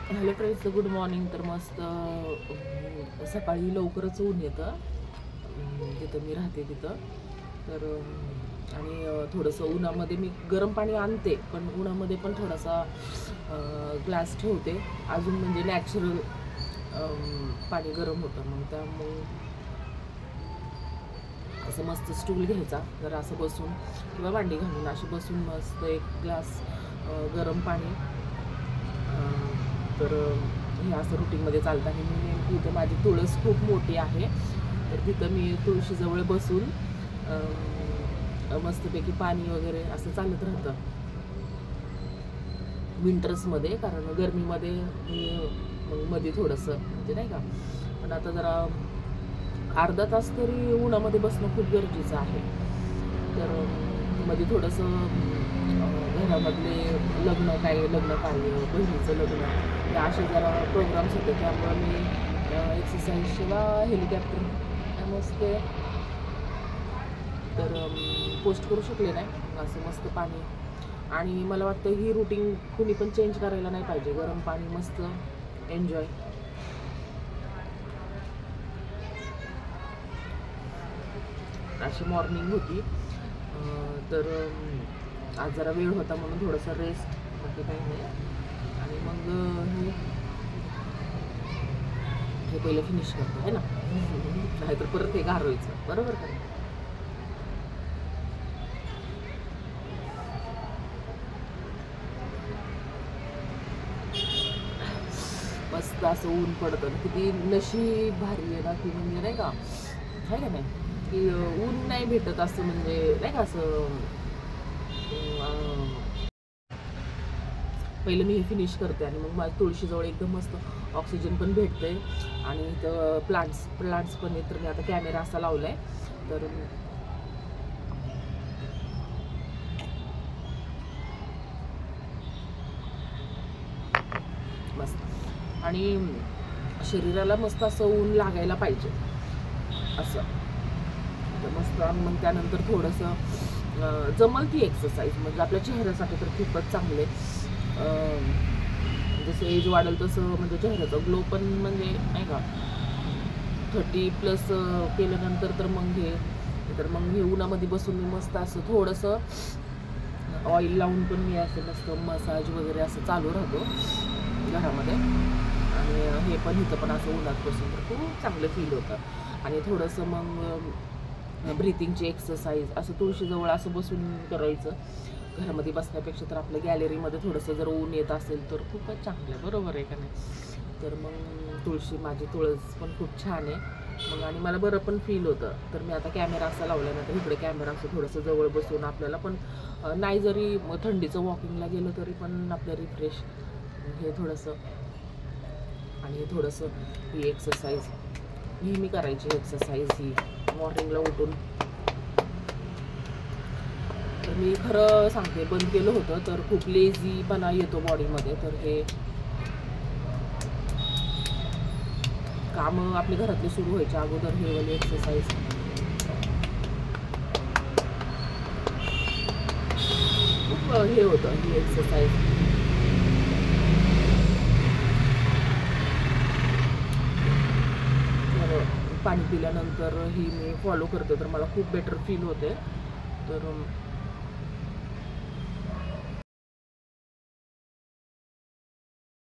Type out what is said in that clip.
Hello friends, good morning. तर मस्त सकाळी लवकरच ऊन येतं तिथं मी राहते तिथं. तर आणि थोडंसं उन्हामध्ये मी गरम पाणी आणते, पण उन्हामध्ये पण थोडासा ग्लास ठेवते अजून, म्हणजे नॅचरल पाणी गरम होतं. मग त्यामुळे असं मस्त स्टूल घ्यायचा, जर असं बसून किंवा भांडी घालून अशी बसून मस्त एक ग्लास गरम पाणी. तर हे असं रुटीनमध्ये चालतं. आणि मी नेमकी इथं माझी तुळस खूप मोठी आहे, तर तिथं मी तुळशीजवळ बसून मस्तपैकी पाणी वगैरे असं चालत राहतं विंटर्समध्ये. कारण गरमीमध्ये मी मग मध्ये थोडंसं म्हणजे नाही का, पण आता जरा अर्धा तास तरी उन्हामध्ये बसणं खूप गरजेचं आहे. तर मध्ये थोडंसं घरामधले लग्न कार्य, बहिणीचं लग्न, या असे जरा प्रोग्राम्स होते, त्यामुळे मी एक्सरसाइज किंवा हेलिकॉप्टर नमस्ते तर पोस्ट करू शकले नाही. असं मस्त पाणी. आणि मला वाटतं ही रुटीन कुणी पण चेंज करायला नाही पाहिजे. गरम पाणी मस्त एन्जॉय. अशी मॉर्निंग होती. तर आज जरा वेळ होता म्हणून थोडंसं रेस्ट, बाकी काही नाही. आणि मग हे पहिलं फिनिश करतो आहे ना, नाहीतर परत हे गारवायचं, बरोबर का. मस्त असं ऊन पडतं, किती नशीब भारी आहे ना की, म्हणजे नाही का, आहे का नाही, की ऊन नाही भेटत असं, म्हणजे नाही का असं. पहिलं मी हे फिनिश करते आणि मग माझ्या तुळशीजवळ एकदम मस्त ऑक्सिजन पण भेटते. आणि इथं प्लांट्स पण आहेत. तर मी आता कॅमेरा असा लावला आहे, तर मस्त. आणि शरीराला मस्त असं ऊन लागायला पाहिजे असं. तर मस्त. मग त्यानंतर थोडंसं जमल ती एक्सरसाइज, म्हणजे आपल्या चेहऱ्यासाठी तर खूपच चांगले. जसं एज वाढेल तसं म्हणजे चेहऱ्याचा ग्लो पण, म्हणजे नाही का, 30+ केल्यानंतर तर मग हे उन्हामध्ये बसून मी मस्त असं थोडंसं ऑइल लावून पण मी असं मस्त मसाज वगैरे असं चालू राहतो घरामध्ये. आणि हे पण इथं पण असं उन्हात बसून तर खूप चांगलं फील होतं. आणि थोडंसं मग ब्रीथिंगची एक्सरसाइज असं तुळशीजवळ असं बसून करायचं घरामध्ये बसण्यापेक्षा. तर आपल्या गॅलरीमध्ये थोडंसं जर ऊन येत असेल तर खूपच चांगलं आहे, बरोबर आहे का नाही. तर मग माझी तुळस पण खूप छान आहे मग, आणि मला बरं पण फील होतं. तर मी आता कॅमेरा असा लावला ना, तर इकडे कॅमेरा असं थोडंसं जवळ बसून आपल्याला पण नाही जरी थंडीचं वॉकिंगला गेलं तरी पण आपलं रिफ्रेश हे थोडंसं. आणि थोडंसं ही एक्सरसाइज नेहमी करायची. एक्सरसाइज ही मॉर्निंगला उठून. तर मी खरं सांगते, बंद केलं होतं तर खूप लेझीपणा येतो बॉडीमध्ये. तर हे कामं आपली घरातली सुरू व्हायच्या अगोदर हे वाली एक्सरसाइज खूप हे होतं. ही एक्सरसाइज पाणी पिल्यानंतर ही मी फॉलो करते, तर मला खूप बेटर फील होते. तर